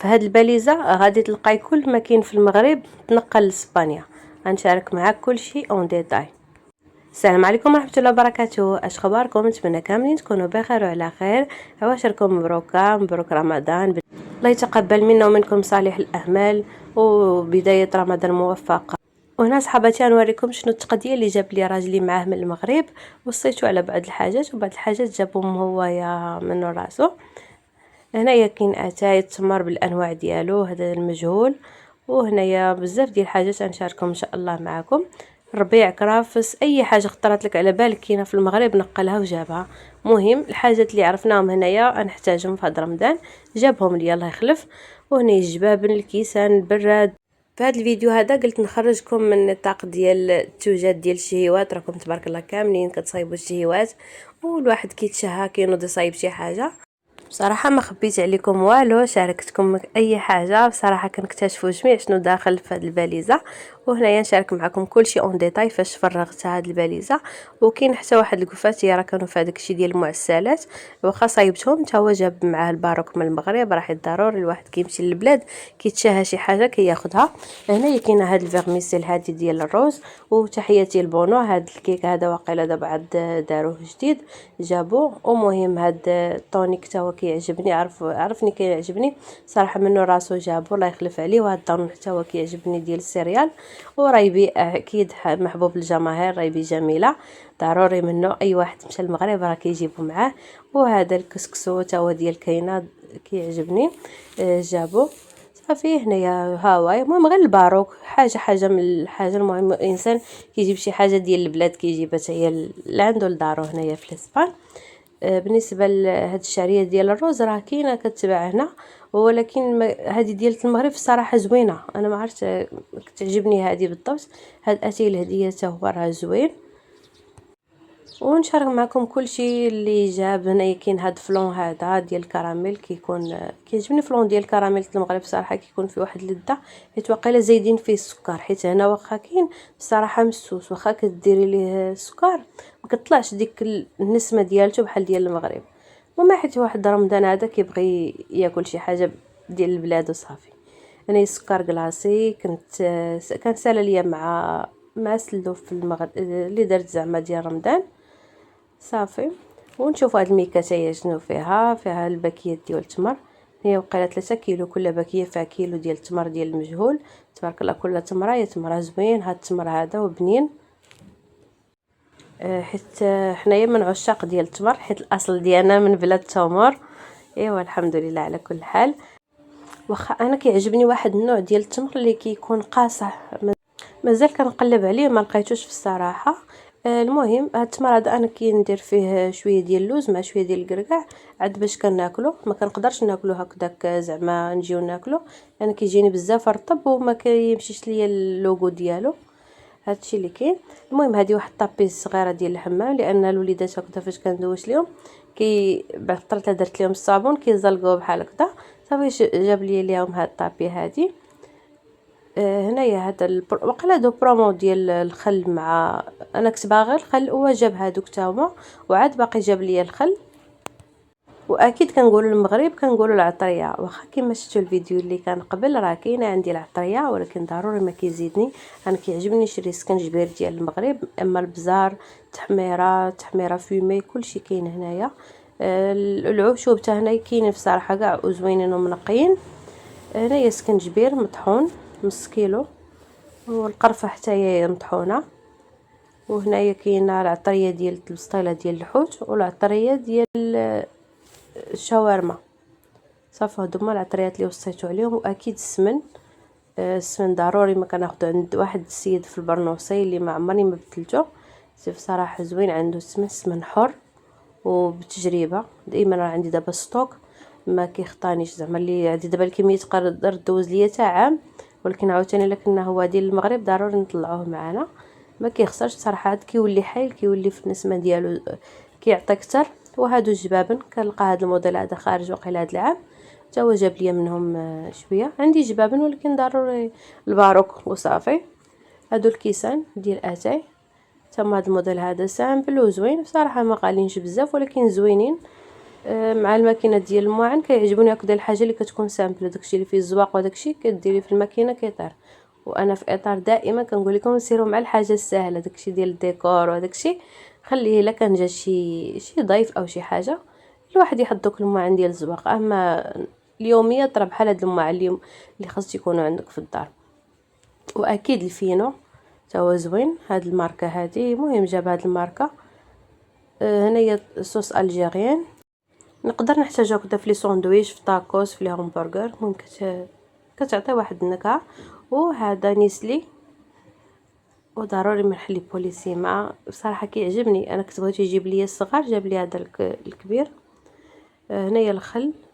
في هاد الباليزه غادي تلقاي كل ما كاين في المغرب تنقل لاسبانيا. غنشارك معاك كلشي اون ديتاي. السلام عليكم ورحمه الله وبركاته. اش اخباركم؟ نتمنى كاملين تكونوا بخير وعلى خير. عواشركم مبروك رمضان. الله يتقبل منا ومنكم صالح الاعمال وبدايه رمضان موفقه. وهنا صحباتي غنوريكم شنو التقديه اللي جاب لي راجلي معاه من المغرب. وصيتو على بعض الحاجات وبعض الحاجات جابهم هويا من راسو. هنايا كاين اتاي التمر بالانواع ديالو، هذا المجهول. وهنايا بزاف ديال الحاجات غنشاركهم ان شاء الله معكم. ربيع، كرافس، اي حاجه خطرت لك على بالك كاينه في المغرب نقلها وجابها. مهم الحاجات اللي عرفناهم هنايا نحتاجهم في هذا رمضان جابهم لي الله يخلف. وهنا الجبابن، الكيسان، البراد. في هذا الفيديو هذا قلت نخرجكم من النطاق ديال التوجات ديال الشهيوات. راكم تبارك الله كاملين كتصايبوا الشهيوات والواحد كيتشهى كينوض يصايب شي حاجه. بصراحه ما خبيت عليكم والو، شاركتكم اي حاجه. بصراحه كنكتشفوا جميع شنو داخل في هذه الباليزه. وهنايا نشارك معكم كلشي اون ديتاي فاش فرغت هذه الباليزه. وكاين حتى واحد الكفاتيه راه كانوا في هذاك الشيء ديال المعسلات، واخا صايبتهم حتى هو جاب معاه الباروك من المغرب. راه ضروري الواحد كيمشي للبلاد كيتشاهى شي حاجه كياخذها. هنايا كاينه هذا الفيرميسيل هذه ديال الروز. وتحياتي البونو، هذا الكيك هذا واقيلا دابا عاد داروه جديد جابوه. ومهم هذا الطونيك حتى هو كيعجبني، عرفني كيعجبني صراحه منه راسو جابو الله يخلف عليه. وهذا الطون حتى هو كيعجبني ديال السيريال. ورايبي اكيد محبوب الجماهير، رايبي جميله ضروري منه اي واحد مشى المغرب راه كيجيبو معاه. وهذا الكسكسو حتى هو ديال كاينه كيعجبني جابو صافي. هنايا هاواي المهم غير الباروك حاجه من الحاجه. المهم الانسان كيجيب شي حاجه ديال البلاد كيجيبها حتى هي لعندو لدارو هنايا في الاسبان. بالنسبه لهاد الشعريه ديال الروز راه كاينه كتباع هنا، ولكن هذه ديال المغرب الصراحه زوينه. انا ما عرفت كتعجبني هذه بالضبط. هاد اتاي الهديه حتى هو راه زوين. ونشارك معكم كل شيء اللي جاب. هنايا كاين هاد فلون هذا ديال الكراميل كيكون كيعجبني. فلون ديال الكراميل المغرب صراحه كيكون فيه واحد اللذه، حيت واقيلا زايدين فيه السكر. حيت هنا واخا كاين بصراحه مسوس، واخا كديري ليه السكر ما كطلعش ديك النسمه ديالته بحال ديال المغرب. وما حيت واحد رمضان هذا كيبغي ياكل شي حاجه ديال البلاد وصافي. انا السكر كلاصي كان سالا ليا مع سلو في المغرب اللي درت زعما ديال رمضان صافي. ونشوف هاد الميكه هي شنو فيها الباكيه ديال التمر. هي وقيله 3 كيلو، كل باكيه فيها كيلو ديال التمر ديال المجهول. تبارك الله كل تمره زوين. هاد التمر هذا وبنين حيت حنايا من عشاق ديال التمر، حيت الاصل ديالنا من بلاد التمر. ايوا الحمد لله على كل حال. واخا انا كيعجبني واحد النوع ديال التمر اللي كيكون قاصح، مازال كنقلب عليه ما لقيتوش في الصراحه. المهم هاد التمر هذا انا كندير فيه شويه ديال اللوز مع شويه ديال الكركاع عاد باش كناكلو. ما كنقدرش ناكلو هكذاك زعما نجيو ناكلو، انا كيجيني بزاف رطب وما كيمشيش ليا اللوغو ديالو. هادشي اللي كاين. المهم هذه واحد طابيز صغيره ديال الحمام، لان الوليدات هكذا فاش كندوش ليهم بعد الطريقه درت لهم الصابون كيزلقوا بحال هكذا صافي. جاب لي ليهم هاد الطابي هذه. هنايا هذا وقيلا دو برومو ديال الخل. مع انا كنت باغي الخل هو جاب هذوك حتى هما، وعاد باقي جاب لي الخل. واكيد كنقولوا المغرب كنقولوا العطريه، واخا كما شفتوا الفيديو اللي كان قبل راه كاينه عندي العطريه، ولكن ضروري ما كيزيدني. انا كيعجبني نشري السكنجبير ديال المغرب، اما البزار تحميره فومي كلشي كاين هنايا. العشوب حتى هنا كاينين بصراحه كاع وزوينين ومنقيين. هنايا سكنجبير مطحون نص كيلو، والقرفه حتى هي مطحونه. وهنايا كاينه العطريه ديال البسطيله ديال الحوت، والعطريه ديال الشاورما صافي. هادوما العطريات اللي وصيتو عليهم. واكيد السمن ضروري ما كناخذ عند واحد السيد في البرنوصي اللي ما عمرني ما بدلته. بصراحه زوين عنده سمن حر وبتجربه. دائما راه عندي دابا ستوك ما كيخطانيش زعما اللي عندي دابا الكميه تقدر دوز ليا حتى عام. ولكن عاوتاني الا كنا هو ديال المغرب ضروري نطلعوه معنا ما كيخسرش صراحه. عاد كيولي حيل كيولي في النسمه ديالو كيعطي اكثر. وهادو الجبابن كنلقى هذا الموديل هذا خارج وقيل هذا العام حتى هو جاب لي منهم شويه. عندي جبابن ولكن ضروري الباروك وصافي. هادو الكيسان ديال اتاي تما هذا الموديل هذا سامبل وزوين بصراحه، ما غاليينش بزاف ولكن زوينين. مع الماكينه ديال الماعن كيعجبوني هكذا الحاجه اللي كتكون سامبل، داكشي اللي فيه الزواق وداكشي كديريه في الماكينه كيطير. وانا في اطار دائما كنقول لكم سيروا مع الحاجه السهله، داكشي ديال الديكور وداكشي خليه الا كان جا شي ضيف او شي حاجه الواحد يحط دوك الماعن ديال الزواق. اما اليوميات راه بحال هاد الماعن اليوم اللي خاص يكونوا عندك في الدار. واكيد الفينو تا هو زوين، هاد الماركه هادي مهم جاب هاد الماركه. هنايا صوص الجيريان نقدر نحتاجها هكذا في لي ساندويش، في طاكوس، في لي همبرغر، المهم كتعطي واحد النكهه. وهذا نيسلي، وضروري ملح لي بوليسيما بصراحه كيعجبني انا، كنت بغيت يجيب لي الصغار جاب لي هذا الكبير. هنايا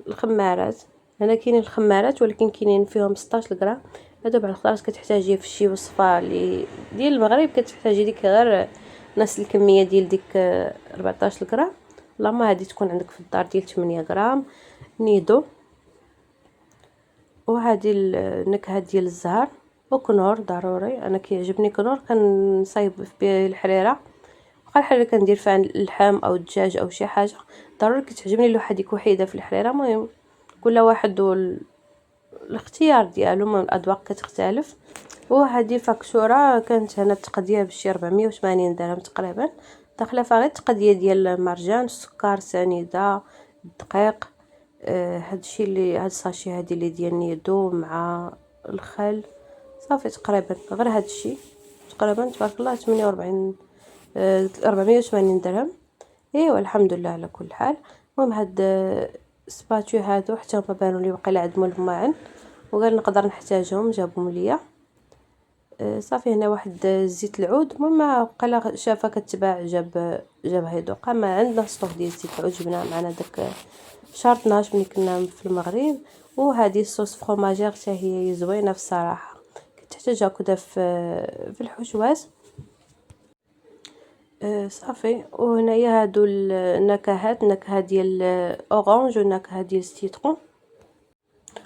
الخمارات، هنا كاينين الخمارات ولكن كاينين فيهم 16 غرام. هادو بعض الخضرات كتحتاجيه في شي وصفه اللي ديال المغرب كتحتاجي ديك غير نفس الكميه ديال ديك 14 غرام. اللهم هذه تكون عندك في الدار ديال 8 غرام نيدو. وهذه النكهه ديال الزهر. وكنور ضروري، انا كيعجبني كنور كنصايب به الحريره، بقى الحريره كندير فيها اللحم او الدجاج او شي حاجه. ضروري كتعجبني الواحد ديك وحيده في الحريره. المهم كل واحد الاختيار ديالو، المهم الاذواق كتختلف. وهذه فاكتوره كانت هنا التقديه بشي 480 درهم تقريبا، داخله فيها غير التقديه ديال المرجان، السكر، سنيده، الدقيق، هادشي اللي هاد الساشي هادي اللي ديال نيدو مع الخل، صافي تقريبا غير هادشي تقريبا تبارك الله 48 480 درهم. ايوا الحمد لله على كل حال. المهم هاد سباتيو هادو حتى هما بانوا لي وقيلا عندهم الماعن وقال نقدر نحتاجهم جابهم ليا. صافي هنا واحد زيت العود، المهم وقيلا شافها كتباع جاب هيدو. ما عندنا ستوك ديال زيت العود جبناه معنا داك شهر 12 ملي كنا في المغرب. وهذه الصوص فروماجير حتى هي زوينه بصراحه، كتحتاج هكذا في الحشوات. صافي. وهنايا هادو النكهات، النكهه ديال اورانج والنكهه ديال السيترون.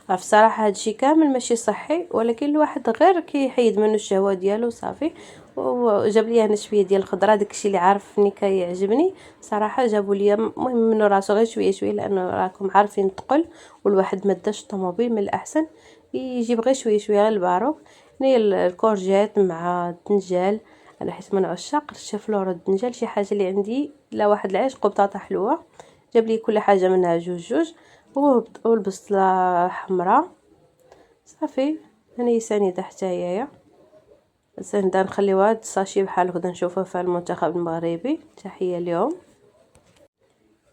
عرف صراحه هادشي كامل ماشي صحي، ولكن الواحد غير كيحيد منه الشهوه ديالو صافي. وجاب لي هنا شويه ديال الخضره، داكشي اللي عارفني كيعجبني صراحه. جابوا لي المهم منه راسو غير شويه شويه، لانه راكم عارفين الثقل والواحد ما داش الطوموبيل، من الاحسن يجيب غير شويه شويه غير الباروك. هنايا الكورجيت مع الدنجال، انا حيت من عشاق الشفلور الدنجال، شي حاجه اللي عندي لا واحد العشق. وبطاطا حلوه جاب لي كل حاجه منها جوج. والبصله حمراء صافي. هني سنيده حتى هي سنيده نخليوها هاد الساشي بحال هكذا نشوفوه في المنتخب المغربي. تحيه اليوم.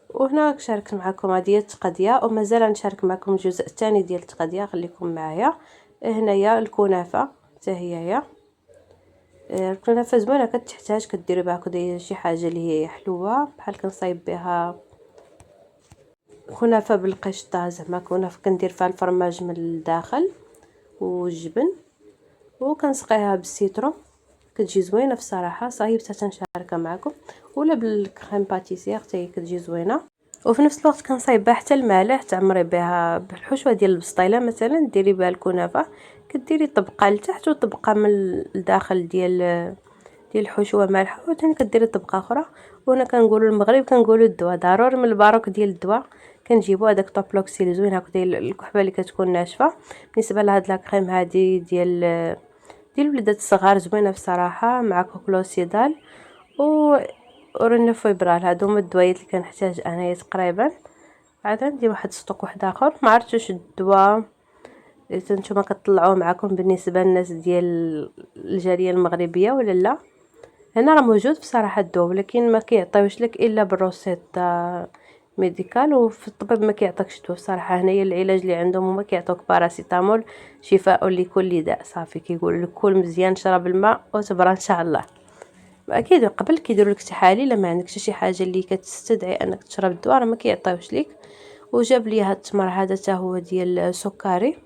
وهنا شاركت معكم هذه التقديه، ومازال نشارك معكم الجزء الثاني ديال التقديه، خليكم معايا. هنايا الكنافه حتى هي الكنافه زوينه، كتحتاج كديري بها هكذا شي حاجه اللي هي حلوه، بحال كنصايب بها كنافه بالقشطه، زعما كنافه كندير فيها الفرماج من الداخل والجبن، وكنسقيها بالسيترون كتجي زوينه بصراحه. صايبت حتى نشاركها معكم، ولا بالكريم باتيسير حتى هي كتجي زوينه. وفي نفس الوقت كنصايب بها حتى المالح، تعمري بها بالحشوه ديال البسطيله مثلا، ديري بها الكنافه كديري طبقه لتحت وطبقه من الداخل ديال الحشوه مالحه، وثاني كديري طبقه اخرى. وهنا كنقولوا المغرب كنقولوا الدواء، ضروري من الباروك ديال الدواء كنجيبوا هذاك طوبلوكسيل زوين هكذا الكحبه اللي كتكون ناشفه. بالنسبه لهاد لاكريم هذه ديال وليدات الصغار زوينه بصراحه، مع كوكلوسيدال ورنا فيبرال. هادو هما الدوايات اللي كنحتاج انايا تقريبا. عاد عندي واحد السطوك واحد اخر ما عرفتش الدواء نتوما كتطلعوه معكم بالنسبه للناس ديال الجاليه المغربيه ولا لا. هنا راه موجود بصراحه الدواء، ولكن ما كيعطيوش لك الا بالروسيطه ميديكال، وفي الطبيب ما كيعطيكش دواء بصراحه. هنايا العلاج اللي عندهم هما كيعطوك باراسيتامول شفاء لكل داء، صافي كيقول لك كل مزيان، شرب الماء وتبرى ان شاء الله. اكيد قبل كيديروا لك تحاليل، لما عندكش شي حاجه اللي كتستدعي انك تشرب الدواء راه ما كيعطيوش ليك. وجاب لي هاد التمر هذا حتى هو ديال سكري،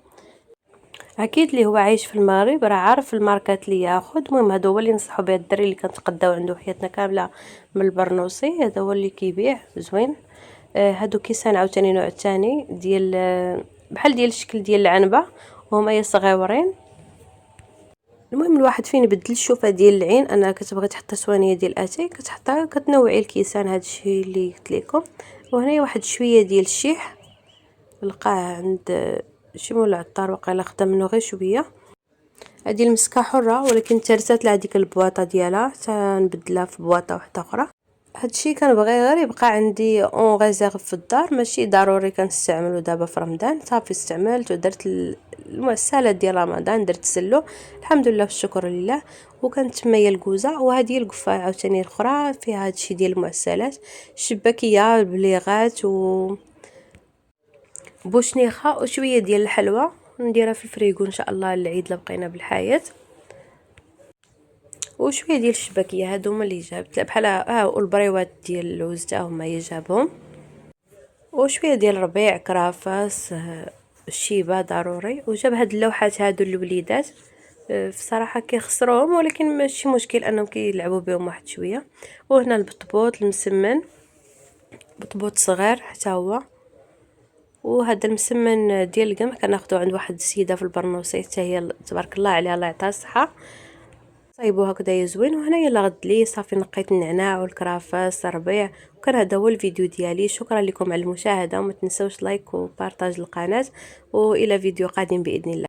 اكيد اللي هو عايش في المغرب راه عارف الماركات اللي ياخذ. المهم هذا هو اللي نصحوا به الدري اللي كنتقداو عنده حياتنا كامله من البرنوسي، هذا هو اللي كيبيع زوين. هادو كيسان عاوتاني نوع تاني ديال بحال ديال الشكل ديال العنبه، وهما صغيورين. المهم الواحد فين يبدل الشوفه ديال العين، انا كتبغي تحط سوانيه ديال اتاي كتحطها كتنوعي الكيسان. هادشي اللي قلت لكم وهنا واحد شويه ديال الشيح لقاه عند شي مول العطار، وقيلا خدا منه غير شويه. هذه المسكه حره، ولكن ترسات لها ديك البواطه ديالها تنبدلها في بواطه واحده اخرى. هادشي كنبغي غير يبقى عندي اون ريزيرف في الدار، ماشي ضروري كنستعملو دابا في رمضان. صافي استعملت ودرت المعسلات ديال رمضان، درت سلو الحمد لله والشكر لله. وكانت تما هي الكوزه، وهذه القفه عاوتاني الاخرى فيها هادشي ديال المعسلات، الشباكيه، البليغات و بوشنيخه وشويه ديال الحلوى نديرها في الفريغو ان شاء الله العيد لبقينا بالحياه. وشويه ديال الشباكيه هادو هما اللي جابت بحال والبريوات ديال اللوز حتى هما هي جابهم. وشويه ديال الربيع، كرافس، الشيبه ضروري. وجاب هاد اللوحات هادو الوليدات، بصراحه كيخسروهم، ولكن ماشي مشكل انهم كيلعبوا بهم واحد شويه. وهنا البطبوط المسمن، بطبوط صغير حتى هو. وهذا المسمن ديال القمح كناخذوه عند واحد السيده في البرنوسيه، حتى هي تبارك الله عليها الله يعطيها الصحه، صايبو هكذا زوين. وهنا يلا غد لي صافي نقيت النعناع والكرافس الربيع. وكان هذا هو الفيديو ديالي، شكرا لكم على المشاهده، وما تنسوش لايك وبارطاج القناه، والى فيديو قادم باذن الله.